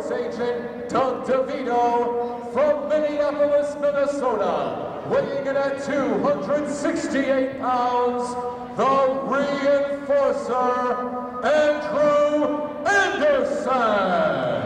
sports agent Doug DeVito from Minneapolis, Minnesota, weighing in at 268 pounds, the reinforcer, Andrew Anderson.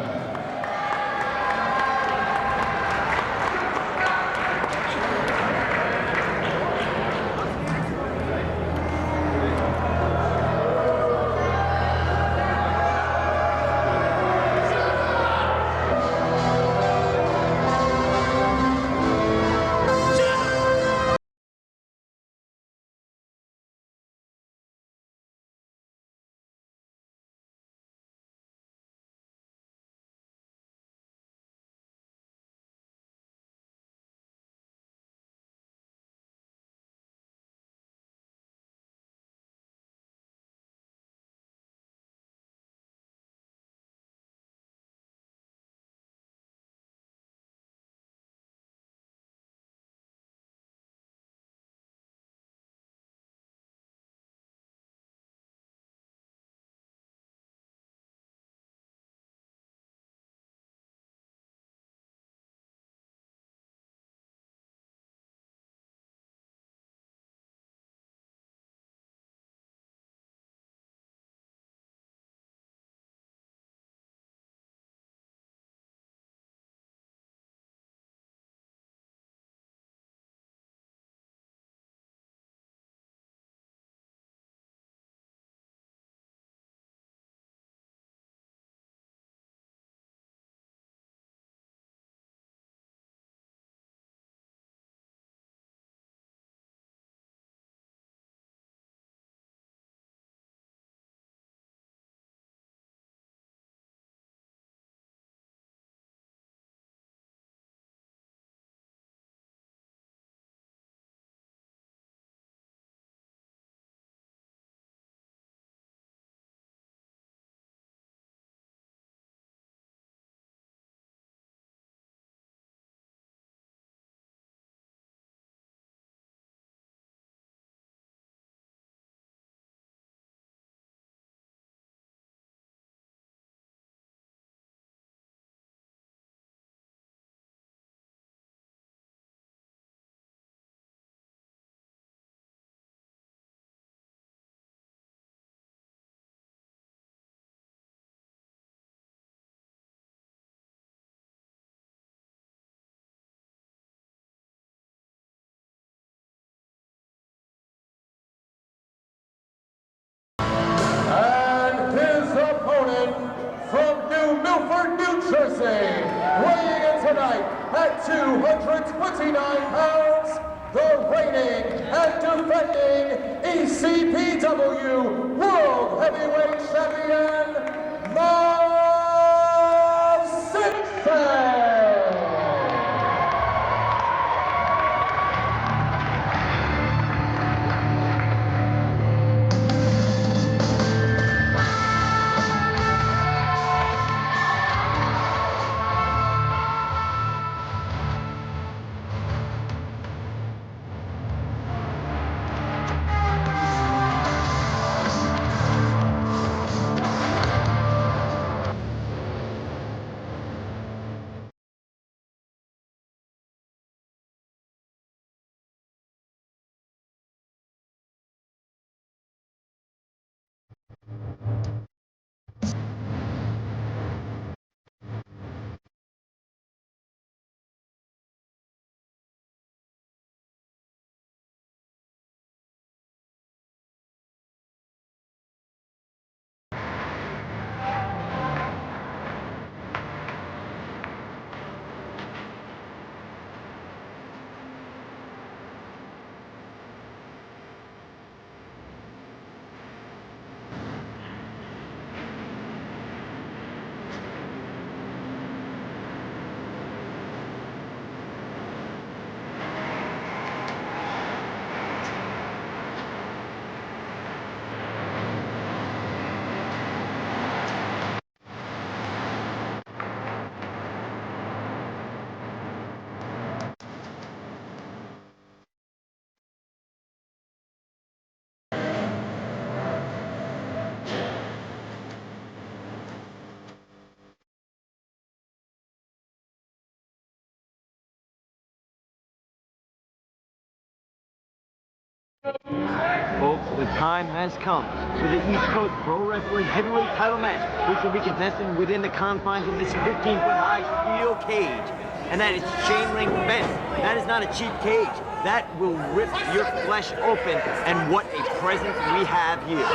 From New Milford, New Jersey, weighing in tonight at 229 pounds, the reigning and defending ECPW World Heavyweight Champion, Sexton. Folks, the time has come for the East Coast Pro Wrestling Heavyweight title match, which will be contested within the confines of this 15-foot high steel cage. And that is chain link fence. That is not a cheap cage. That will rip your flesh open. And what a presence we have here.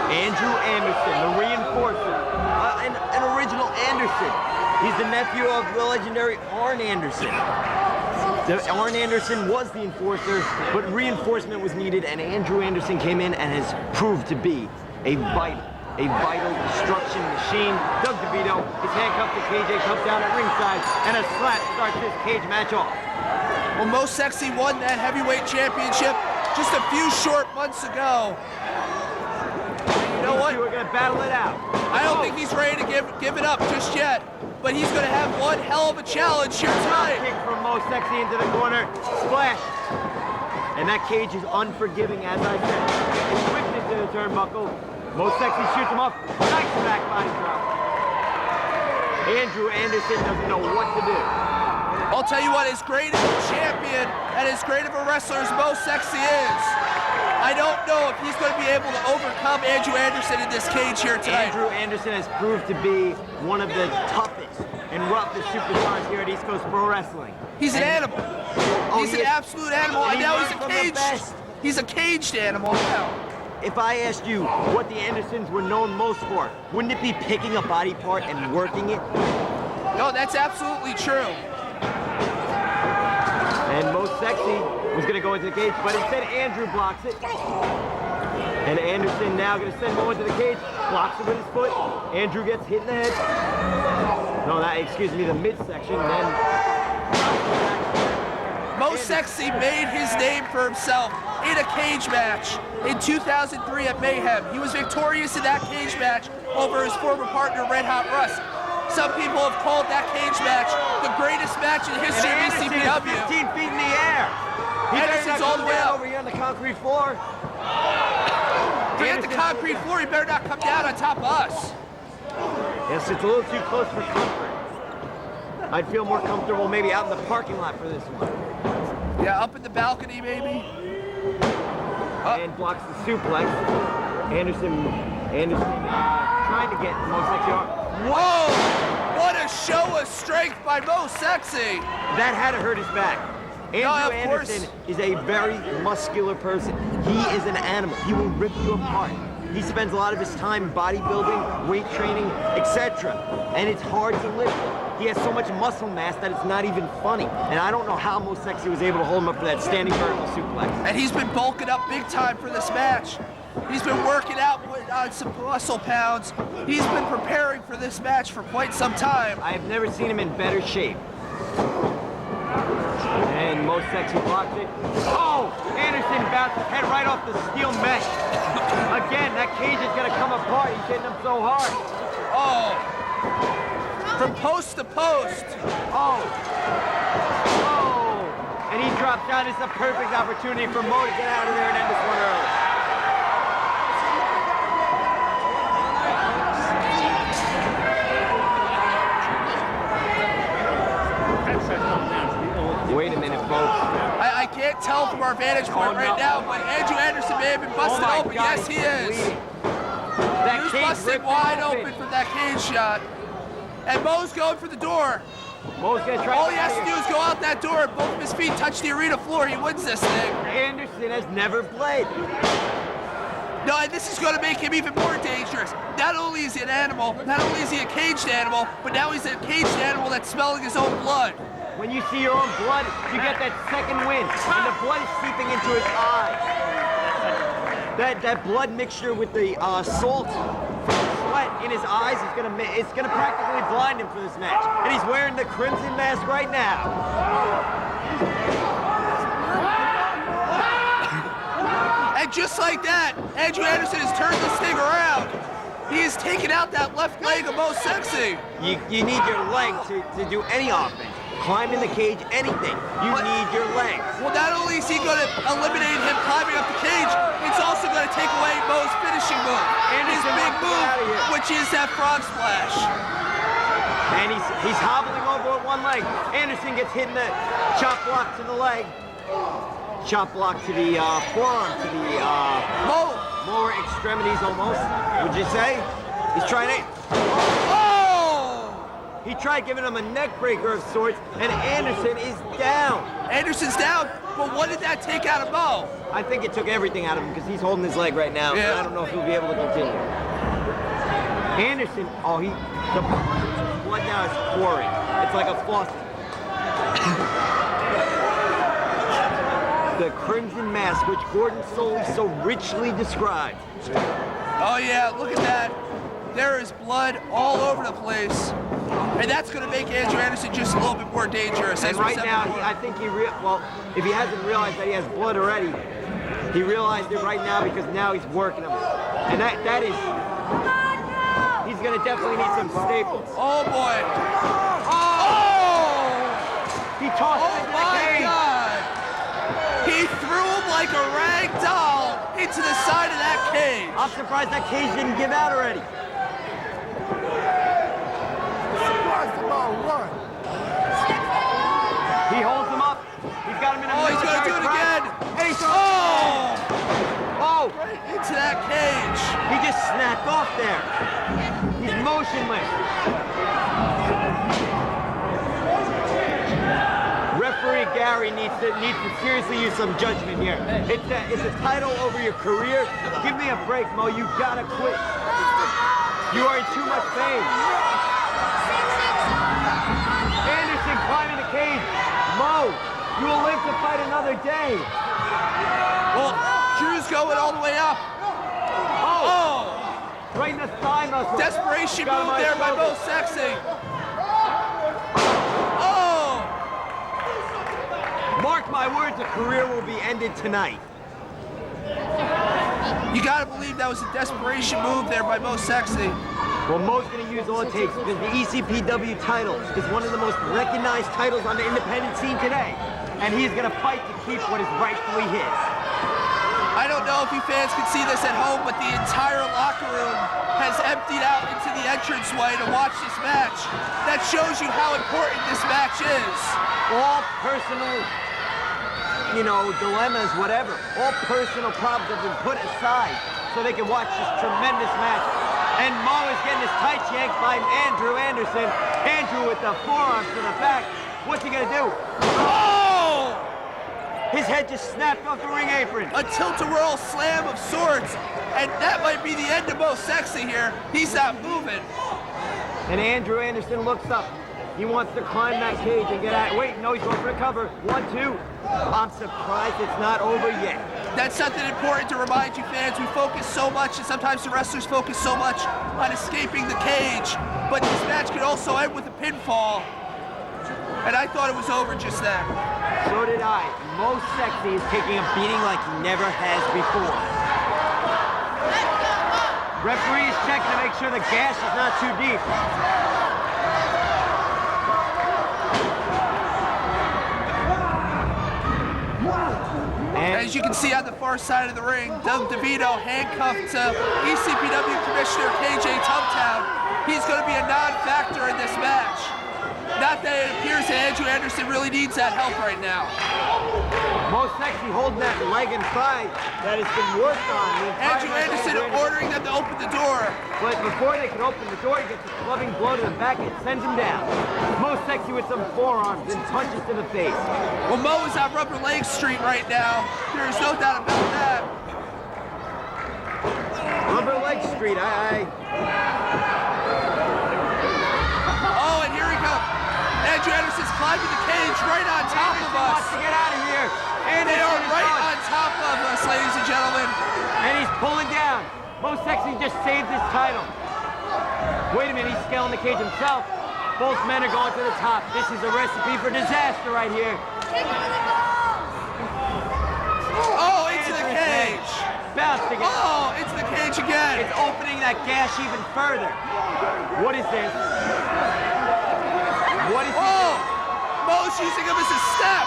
Andrew Anderson, the reinforcer, an original Anderson. He's the nephew of the legendary Arn Anderson. Arn Anderson was the enforcer, but reinforcement was needed, and Andrew Anderson came in and has proved to be a vital destruction machine. Doug DeVito is handcuffed to KJ, comes down at ringside, and a slap starts this cage match off. Well, Most Sexy won that heavyweight championship just a few short months ago. You know what? We're gonna battle it out. I don't think he's ready to give it up just yet, but he's gonna have one hell of a challenge here tonight. Kick from Most Sexy into the corner, splash. And that cage is unforgiving, as I said. It's whipped into the turnbuckle. Most Sexy shoots him up. Nice back body drop. Andrew Anderson doesn't know what to do. I'll tell you what, as great of a champion and as great of a wrestler as Most Sexy is, I don't know if he's going to be able to overcome Andrew Anderson in this cage here tonight. Andrew Anderson has proved to be one of the toughest and roughest superstars here at East Coast Pro Wrestling. He's an animal. He's an absolute animal, and now he's a caged. He's a caged animal now. If I asked you what the Andersons were known most for, wouldn't it be picking a body part and working it? No, that's absolutely true. And Most Sexy was going to go into the cage, but instead Andrew blocks it. And Anderson now going to send Mo into the cage, blocks it with his foot. Andrew gets hit in the head. No, excuse me, the midsection, then... Most Sexy made his name for himself in a cage match in 2003 at Mayhem. He was victorious in that cage match over his former partner, Red Hot Russ. Some people have called that cage match the greatest match in the history of ECW. 15 feet in the air. Anderson's all the way up. Over here on the concrete floor. Forget the concrete floor, he better not come down on top of us. Yes, it's a little too close for comfort. I'd feel more comfortable maybe out in the parking lot for this one. Yeah, up in the balcony maybe. And blocks the suplex. Anderson trying to get Most Sexy arm. Whoa! What a show of strength by Most Sexy! That had to hurt his back. Andrew Anderson is a very muscular person. He is an animal. He will rip you apart. He spends a lot of his time bodybuilding, weight training, etc. And it's hard to lift him. He has so much muscle mass that it's not even funny. And I don't know how Most Sexy was able to hold him up for that standing vertical suplex. And he's been bulking up big time for this match. He's been working out, putting on some muscle pounds. He's been preparing for this match for quite some time. I have never seen him in better shape. And Most Sexy blocks it. Oh! Anderson bounced his head right off the steel mesh. Again, that cage is gonna come apart. He's hitting him so hard. Oh! From post to post. Oh! Oh! And he drops down. It's a perfect opportunity for Mo to get out of there and end this one early. Wait a minute, folks. I can't tell from our vantage point right now, but Andrew Anderson may have been busted open. God, yes, he is. That He was cage busted wide open from that cage shot. And Mo's going for the door. Mo's gonna try. All he has to do is go out that door and both of his feet touch the arena floor. He wins this thing. Anderson has never played. No, and this is going to make him even more dangerous. Not only is he an animal, not only is he a caged animal, but now he's a caged animal that's smelling his own blood. When you see your own blood, you get that second wind, and the blood is seeping into his eyes. That blood mixture with the salt from the sweat in his eyes is gonna practically blind him for this match. And he's wearing the crimson mask right now. And just like that, Andrew Anderson has turned this thing around. He has taken out that left leg of Most Sexy. You need your leg to do any offense. Climb in the cage, anything. You need your legs. Well, not only is he going to eliminate him climbing up the cage, it's also going to take away Mo's finishing move. And his big move, which is that frog splash. And he's hobbling over with one leg. Anderson gets hit in the chop block to the leg. Chop block to the forearm, to the lower extremities almost, would you say? He's trying to... Oh! He tried giving him a neck breaker of sorts, and Anderson is down. Anderson's down, but what did that take out of Mo? I think it took everything out of him because he's holding his leg right now. Yeah. I don't know if he'll be able to continue. Anderson, the blood now is pouring. It's like a faucet. The crimson mask, which Gordon Soley so richly described. Oh yeah, look at that. There is blood all over the place. And that's going to make Andrew Anderson just a little bit more dangerous. And right now, I think if he hasn't realized that he has blood already, he realized it right now because now he's working him. And that is, he's going to definitely need some staples. Oh boy. He tossed him into the cage. God. He threw him like a rag doll into the side of that cage. I'm surprised that cage didn't give out already. He holds him up. He's got him in a he's going to do it again. Hey, Right into that cage. He just snapped off there. He's motionless. Referee Gary needs to seriously use some judgment here. It's a title over your career. Give me a break, Mo. You gotta quit. You are in too much pain. Anderson climbing the cage. Mo, you will live to fight another day. Well, Drew's going all the way up. Right in the thigh muscle. Desperation move there by Mo Sexton. Mark my words, a career will be ended tonight. You gotta believe that was a desperation move there by Mo Sexton. Well, Mo's gonna use all it takes because the ECPW title is one of the most recognized titles on the independent scene today. And he's gonna fight to keep what is rightfully his. I don't know if you fans can see this at home, but the entire locker room has emptied out into the entranceway to watch this match. That shows you how important this match is. All personal, dilemmas, whatever. All personal problems have been put aside so they can watch this tremendous match. And Mo is getting his tight yanked by Andrew Anderson. Andrew with the forearms to the back. What's he gonna do? His head just snapped off the ring apron. A tilt-a-whirl slam of sorts. And that might be the end of Mo Sexton here. He's not moving. And Andrew Anderson looks up. He wants to climb that cage and get out. Wait, no, he's going for a cover. 1, 2. I'm surprised it's not over yet. That's something important to remind you fans. We focus so much, and sometimes the wrestlers focus so much on escaping the cage. But this match could also end with a pinfall. And I thought it was over just then. So did I. Mo Sexton is taking a beating like he never has before. Referee is checking to make sure the gash is not too deep. As you can see on the far side of the ring, Doug DeVito handcuffed to ECPW Commissioner KJ Tumptown. He's going to be a non-factor in this match. Not that it appears that Andrew Anderson really needs that help right now. Mo Sexton holding that leg and thigh that has been worked on. Andrew Anderson ordering them to open the door. But before they can open the door, he gets a clubbing blow to the back and sends him down. Mo Sexton with some forearms and punches to the face. Well, Mo is on rubber leg street right now. There's no doubt about that. Rubber leg street, Oh, and here he comes. Andrew Anderson's climbing the cage right on top of us. Wants to get out of here. And they are right on top of us, ladies and gentlemen. And he's pulling down. Mo Sexton just saved his title. Wait a minute, he's scaling the cage himself. Both men are going to the top. This is a recipe for disaster right here. Oh, into the cage. Bouncing it. Oh, into the cage again. It's opening that gash even further. What is this? What is this? Oh, Mo's using him as a step.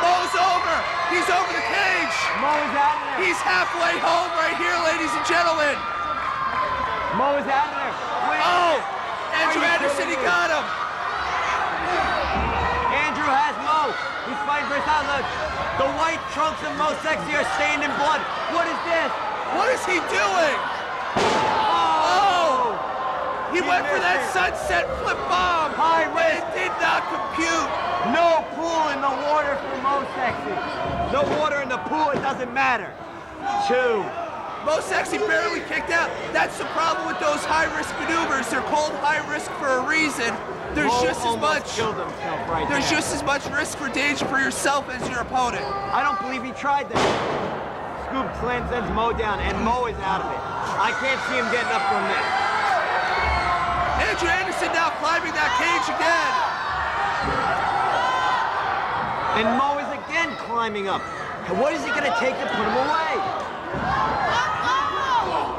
Mo's over. He's over the cage. Mo is out of there. He's halfway home right here, ladies and gentlemen. Mo is out of there. Wait. Oh, Andrew Andrew Anderson, he got him. Andrew has Mo. He's fighting for his outlook. The white trunks of Mo Sexy are stained in blood. What is this? What is he doing? Oh! He went for that sunset flip bomb. High but risk. it did not compute. No pool in the water for Mo Sexy. No water in the pool, it doesn't matter. 2. Mo Sexy barely kicked out. That's the problem with those high-risk maneuvers. They're called high risk for a reason. There's Mo just as much. killed himself right There's there. just as much risk for danger for yourself as your opponent. I don't believe he tried that. Scoop slam sends Mo down, and Mo is out of it. I can't see him getting up from this. Andrew Anderson now climbing that cage again. And Mo is again climbing up. And what is it gonna take to put him away?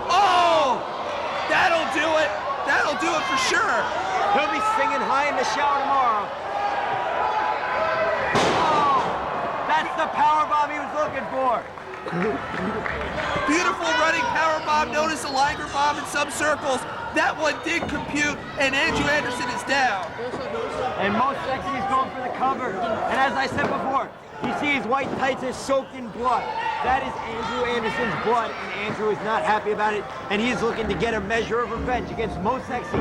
Oh! That'll do it. That'll do it for sure. He'll be singing high in the shower tomorrow. Oh! That's the powerbomb he was looking for. Beautiful running power bomb known as the Liger bomb in some circles. That one did compute, and Andrew Anderson is down. And Mo Sexy is going for the cover. And as I said before, you see his white tights are soaked in blood. That is Andrew Anderson's blood, and Andrew is not happy about it, and he is looking to get a measure of revenge against Mo Sexy.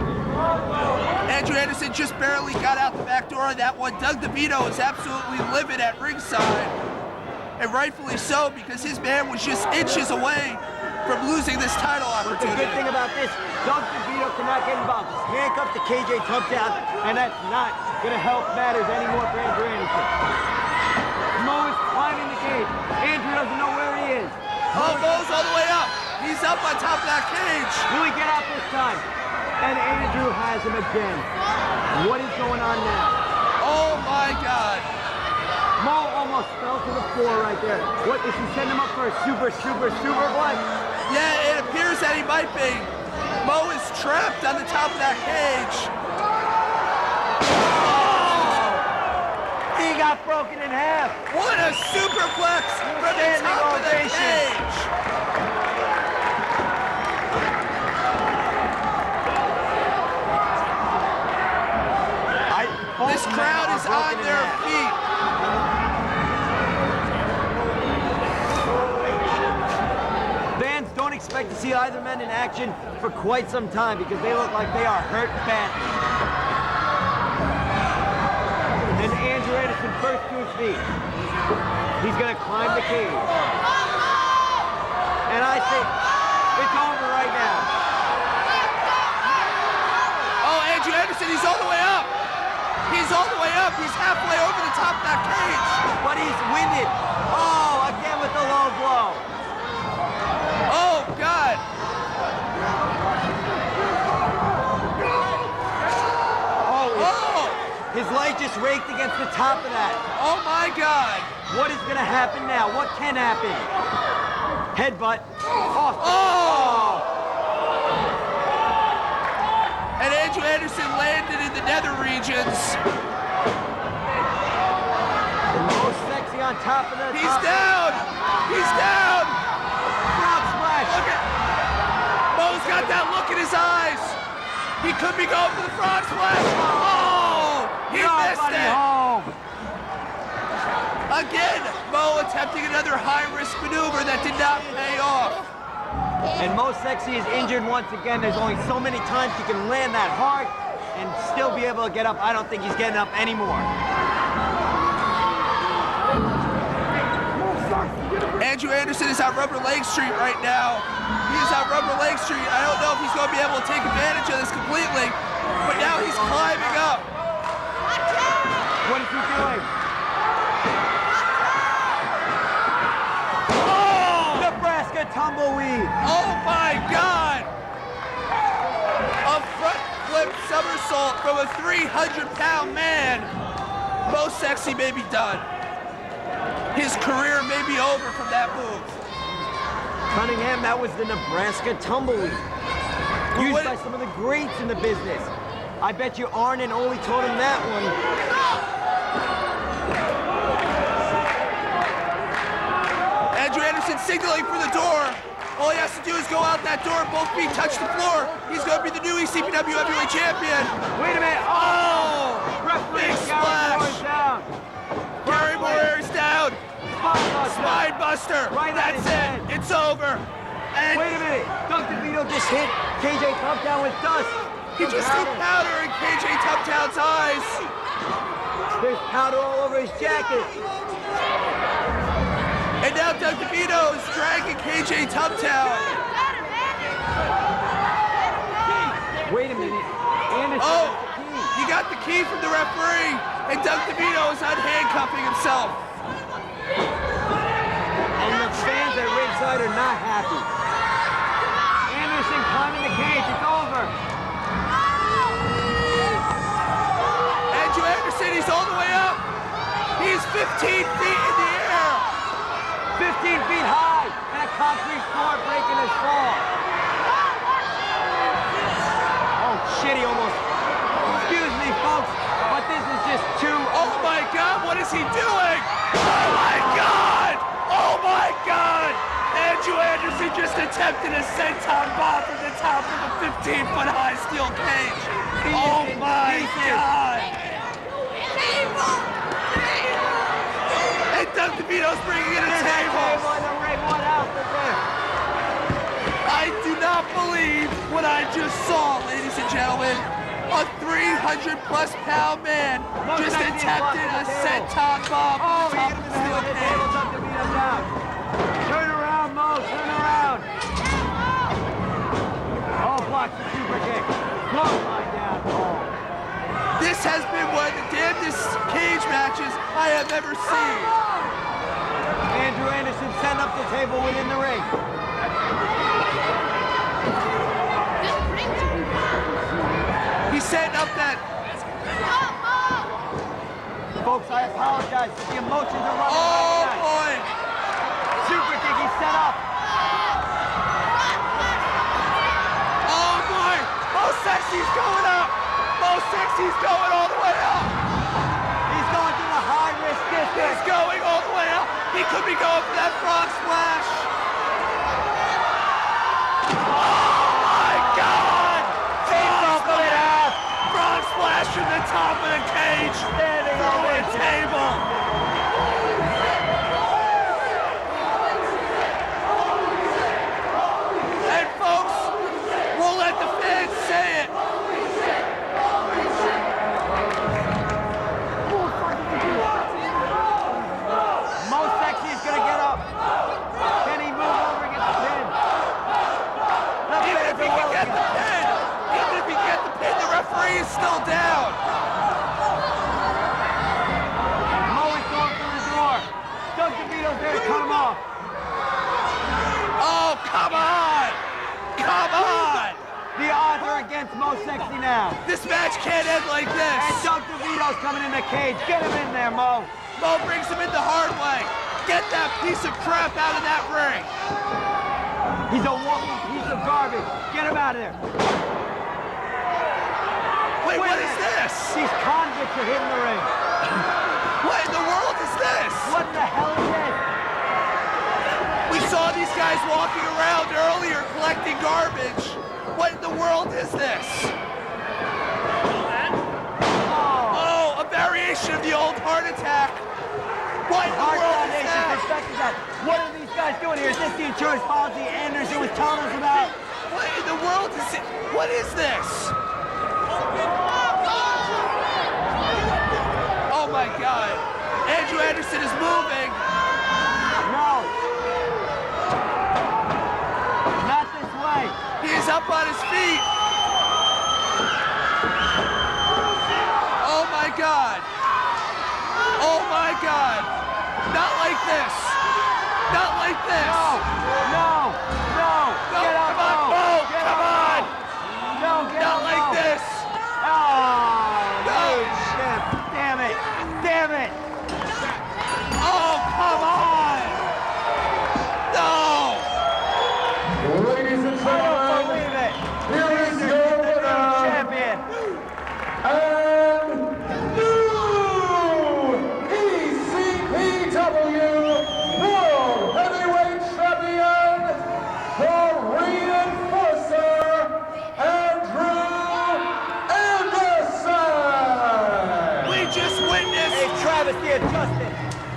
Andrew Anderson just barely got out the back door on that one. Doug DeVito is absolutely livid at ringside, and rightfully so, because his man was just inches away from losing this title But the opportunity. good thing about this, Doug DeVito cannot get involved. Just handcuff to KJ Tumpdown, and that's not going to help matters anymore for Andrew Anderson. Mo is climbing the cage. Andrew doesn't know where he is. Oh, Mo's all the way up. He's up on top of that cage. Will he get out this time? And Andrew has him again. What is going on now? Oh my God. Mo almost fell to the floor right there. What, is he setting him up for a super what? Yeah, it appears that he might be. Mo is trapped on the top of that cage. Oh! He got broken in half. What a superplex from the Standing top of the ovation. cage. This crowd is on their feet. Fans don't expect to see either men in action for quite some time because they look like they are hurt badly. And Andrew Anderson first to his feet. He's gonna climb the cage. And I say, it's over right now. Oh, Andrew Anderson, he's all the way up. He's all the way up. He's halfway over the top of that cage. But he's winded. Oh, again with the low blow. Oh, God. Oh. His leg just raked against the top of that. Oh, my God. What is gonna happen now? What can happen? Headbutt. Oh. And Andrew Anderson landed in the nether regions. Mo Sexy on top of the He's down. He's down. Frog splash. Look at. Mo's got that look in his eyes. He could be going for the frog splash. Oh, he missed Nobody it. home. Again, Mo attempting another high-risk maneuver that did not pay off. And Mo Sexy is injured once again. There's only so many times he can land that hard and still be able to get up. I don't think he's getting up anymore. Andrew Anderson is on Rubber Leg Street right now. He is on Rubber Leg Street. I don't know if he's going to be able to take advantage of this completely, but now he's climbing up. What is he doing? Oh! Nebraska tumbleweed. Oh my God! A front flip somersault from a 300-pound man. Mo Sexy may be done. His career may be over from that move. Cunningham, that was the Nebraska tumbleweed. Used what- by some of the greats in the business. I bet you Arn and Ole taught him that one. Andrew Anderson signaling for the door. All he has to do is go out that door, both feet touch the floor. He's going to be the new ECPW heavyweight champion. Wait a minute. Oh! Referee, Big Gary splash. Moore's down. Gary Moreira's down. Spine buster. Spine buster. Right on That's his head. it. It's over. And Wait a minute. Doug DeVito just hit KJ Tumptown with dust. he just threw powder in KJ Tumptown's eyes. There's powder all over his jacket. And now Doug DeVito is dragging KJ Tumptown. Wait a minute. Anderson Oh, has the key. he got the key from the referee, and Doug DeVito is unhandcuffing himself. And the fans at ringside are not happy. Anderson climbing the cage. It's over. Andrew Anderson, he's all the way up. He's 15 feet in the air. 15 feet high and a concrete floor breaking his fall. Oh shit, he almost. Excuse me, folks, but this is just too. Oh my God, what is he doing? Oh my God! Oh my God! Andrew Anderson just attempted a senton bomb from the top of a 15-foot high steel cage. Oh my God! And Doug DeVito's bringing in a table. I do not believe what I just saw, ladies and gentlemen. A 300-plus pound man just attempted a senton bomb from the top of the steel cage. Turn around, Mo, turn around. Oh, blocks the super kick. Clothesline down, Paul. This has been one of the damnedest cage matches I have ever seen. Andrew Anderson setting up the table within the ring. He's setting up that. Folks, I apologize, but the emotions are running Oh right now. boy! Super kick, he's set up. Oh boy! Mo Sexton's going up! Mo Sexton's going all the way up! He's going to the high-risk He's district. going all the way up! He could be going for that frog splash! Oh my God! Frog splash! Frog splash from the top of the cage! Standing Through a ovation. table! And folks, we'll let the fans say it. Mo Sexy is going to get up. Can he move over and get the pin? The Even if fans he are can get the welcome. pin, even if he can get the pin, the referee is still down. Mo is going for the door. Doug DeVito's there to cut him off. Oh, come on! Come on! The odds are against Mo Sexy now. This match can't end like And this. Doug DeVito's coming in the cage. Get him in there, Mo. Mo brings him in the hard way. Get that piece of crap out of that ring. He's a walking piece of garbage. Get him out of there. Wait, what a is minute. this? These convicts are hitting the ring. What in the world is this? What the hell is this? We saw these guys walking around earlier collecting garbage. What in the world is this? Oh, a variation of the old heart attack. What in the Heart world is Foundation that? perspective that. What are these guys doing here? Is this the insurance policy Anderson was telling us about? What in the world is it? What is this? Oh my God. Andrew Anderson is moving. No. Not this way. He is up on his feet. Oh my God. Oh my God. Not like this. Not like this. No. No, Get up, come on, Mo. Mo. Get Come up, on. Mo. No, get Not up, like Mo. this. Oh, No. shit. Damn it. Damn it. Oh, come on. No. Ladies and I don't gentlemen, believe it. here is your winner Champion. and new ECPW World Heavyweight Champion, of justice.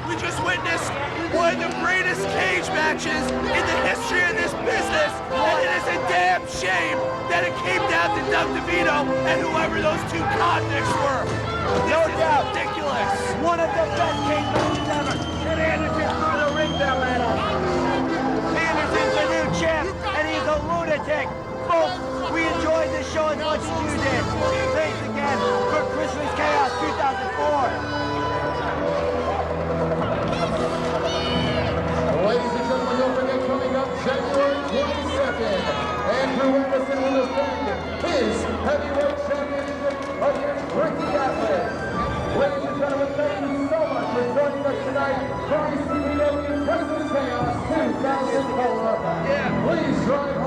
We just witnessed one of the greatest cage matches in the history of this business, and it is a damn shame that it came down to Doug DeVito and whoever those two convicts were. No doubt. Ridiculous. One of the best cage matches ever. And Anderson threw the ring bell at him. Anderson's the new champ, and he's a lunatic. Folks, we enjoyed this show as much as you did. Thanks again for Christmas Chaos 2004. Ladies and gentlemen, don't forget, coming up January 22nd, Andrew Anderson will defend his heavyweight championship against Ricky Atlas. Ladies and gentlemen, thank you so much for joining us tonight for ECW Christmas Chaos 2004. Please drive